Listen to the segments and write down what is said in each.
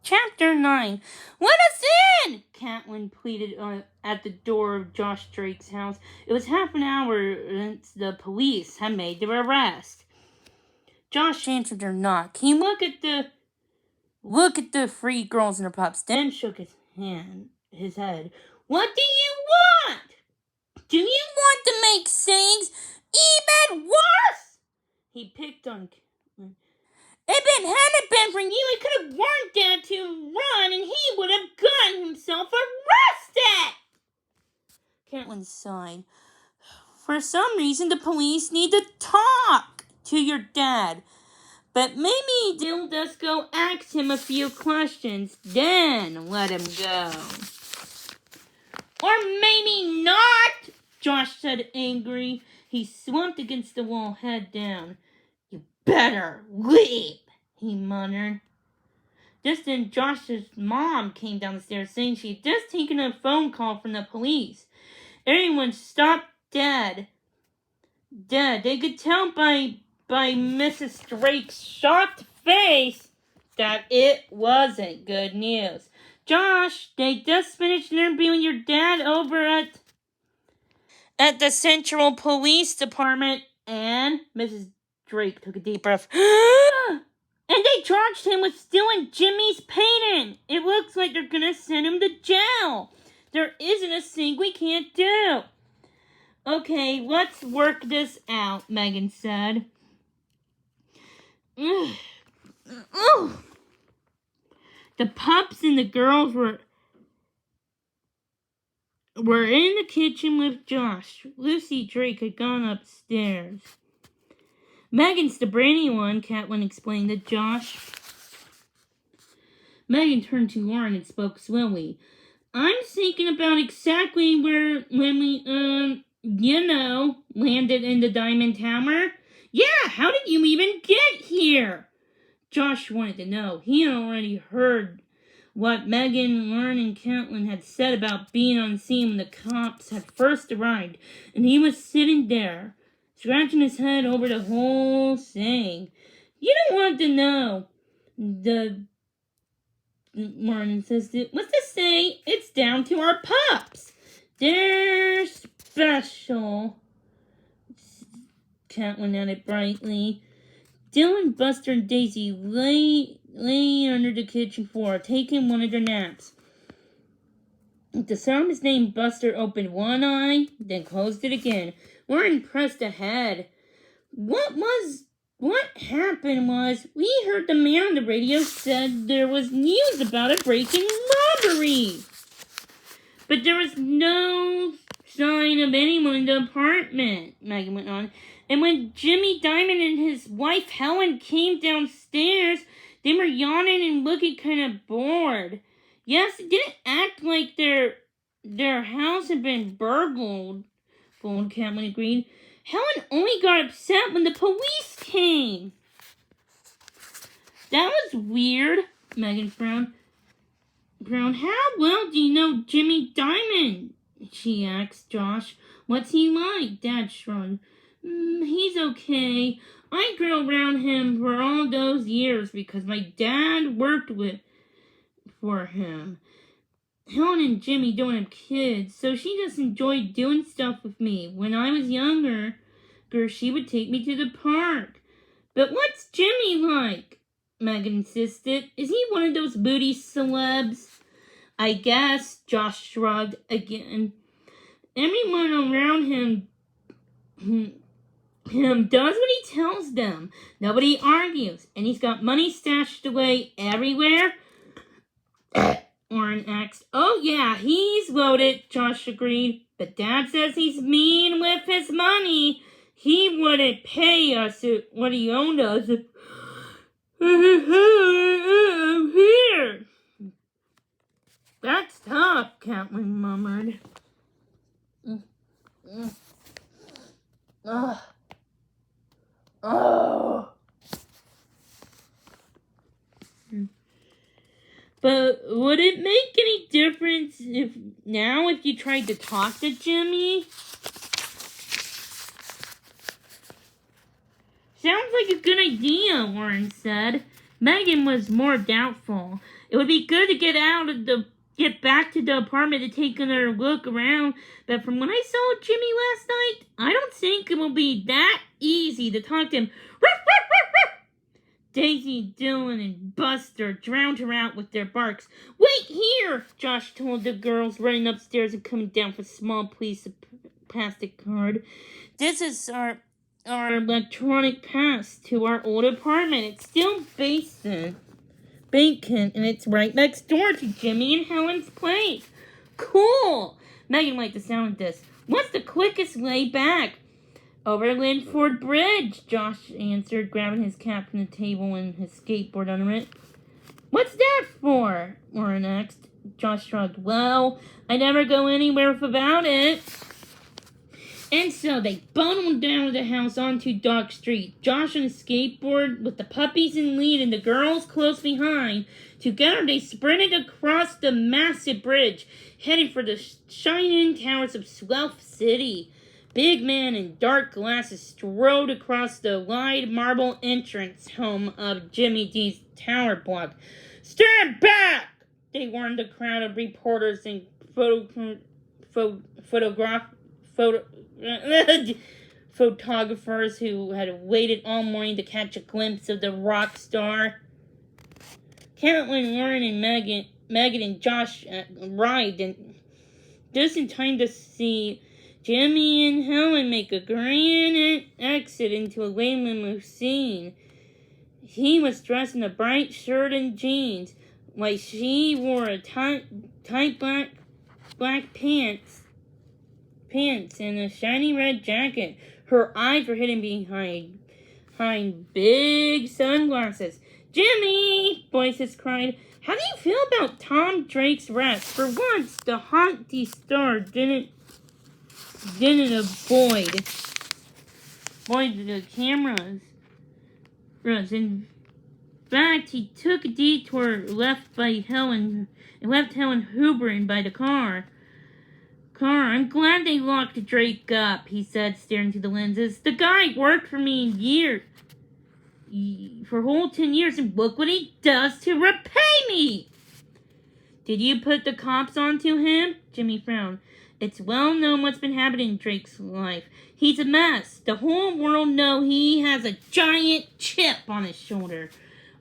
Chapter 9. Let us in! Catelyn pleaded at the door of Josh Drake's house. It was half an hour since the police had made their arrest. Josh answered her knock. He looked at the three girls and their pups, then shook his head. What do you want? Do you want to make things even worse? He picked on Catelyn. Had it been for you, he could have warned Dad to run and he would have gotten himself arrested. Catelyn sighed. For some reason, the police need to talk to your dad. But maybe they'll just go ask him a few questions, then let him go. Or maybe not, Josh said angry. He slumped against the wall, head down. You better leave, he muttered. Just then, Josh's mom came down the stairs saying she had just taken a phone call from the police. Everyone stopped dead. They could tell by Mrs. Drake's shocked face that it wasn't good news. Josh, they just finished interviewing your dad over at the Central Police Department, and Mrs. Drake took a deep breath. And they charged him with stealing Jimmy's painting. It looks like they're gonna send him to jail. There isn't a thing we can't do. Okay, let's work this out, Megan said. The pups and the girls were in the kitchen with Josh. Lucy Drake had gone upstairs. Megan's the brainy one, Catelyn explained to Josh. Megan turned to Lauren and spoke slowly. I'm thinking about exactly when we, landed in the Diamond Tower. Yeah, how did you even get here? Josh wanted to know. He had already heard what Megan, Lauren, and Catelyn had said about being on scene when the cops had first arrived, and he was sitting there, scratching his head over the whole thing. You don't want to know, Lauren insisted. Let's just say it's down to our pups. They're special, Catelyn added brightly. Dylan, Buster, and Daisy lay under the kitchen floor, taking one of their naps. At the sound of his name, Buster opened one eye, then closed it again. Lauren pressed ahead. What happened was, we heard the man on the radio said there was news about a break-in robbery. But there was no sign of anyone in the apartment, Megan went on. And when Jimmy Diamond and his wife Helen came downstairs, they were yawning and looking kind of bored. Yes, it didn't act like their house had been burgled, Catelyn agreed. Helen only got upset when the police came. That was weird, Megan frowned. How well do you know Jimmy Diamond? She asked Josh. What's he like? Dad shrugged. He's okay. I grew around him for all those years because my dad worked for him. Helen and Jimmy don't have kids, so she just enjoyed doing stuff with me. When I was younger, she would take me to the park. But what's Jimmy like? Megan insisted. Is he one of those booty celebs? I guess, Josh shrugged again. Everyone around him does what he tells them. Nobody argues, and he's got money stashed away everywhere. Lauren asked. Oh yeah, he's loaded, Josh agreed. But Dad says he's mean with his money. He wouldn't pay us what he owned us if here. That's tough, Catelyn murmured. But would it make any difference if you tried to talk to Jimmy? Sounds like a good idea, Lauren said. Megan was more doubtful. It would be good to get back to the apartment to take another look around, but from what I saw Jimmy last night, I don't think it will be that easy to talk to him. Daisy, Dylan, and Buster drowned her out with their barks. Wait here, Josh told the girls, running upstairs and coming down for a small piece of plastic card. This is our electronic pass to our old apartment. It's still vacant, and it's right next door to Jimmy and Helen's place. Cool! Megan liked the sound of this. What's the quickest way back? Over Linford Bridge, Josh answered, grabbing his cap from the table and his skateboard under it. What's that for? Lauren asked. Josh shrugged. Well, I never go anywhere without it. And so they bundled down to the house onto Dock Street. Josh on a skateboard with the puppies in lead and the girls close behind. Together they sprinted across the massive bridge, heading for the shining towers of Swelf City. Big man in dark glasses strode across the wide marble entrance home of Jimmy D's tower block. Stand back! They warned the crowd of reporters and photographers who had waited all morning to catch a glimpse of the rock star. Caitlin, Lauren, and Megan and Josh arrived just in time to see Jimmy and Helen make a grand exit into a white limousine. He was dressed in a bright shirt and jeans, while she wore a tight black pants and a shiny red jacket. Her eyes were hidden behind big sunglasses. Jimmy! Voices cried. How do you feel about Tom Drake's arrest? For once, the haughty star didn't avoid the cameras. In fact, he took a detour left Helen hovering by the car. I'm glad they locked Drake up, he said, staring through the lenses. The guy worked for me for a whole 10 years, and look what he does to repay me. Did you put the cops onto him? Jimmy frowned. It's well known what's been happening in Drake's life. He's a mess. The whole world knows he has a giant chip on his shoulder.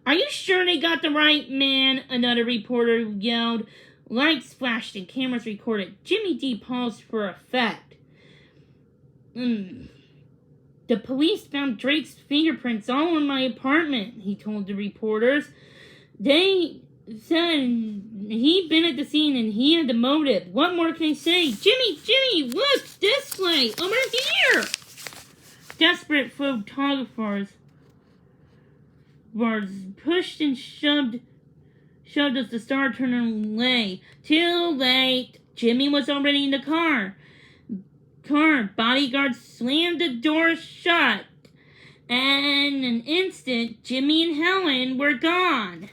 Are you sure they got the right man? Another reporter yelled. Lights flashed and cameras recorded. Jimmy D paused for effect. The police found Drake's fingerprints all in my apartment, he told the reporters. They said he'd been at the scene and he had the motive. What more can I say? Jimmy, look this way, over here! Desperate photographers pushed and shoved as the star turned away. Too late. Jimmy was already in the car. Bodyguards slammed the door shut. And in an instant, Jimmy and Helen were gone.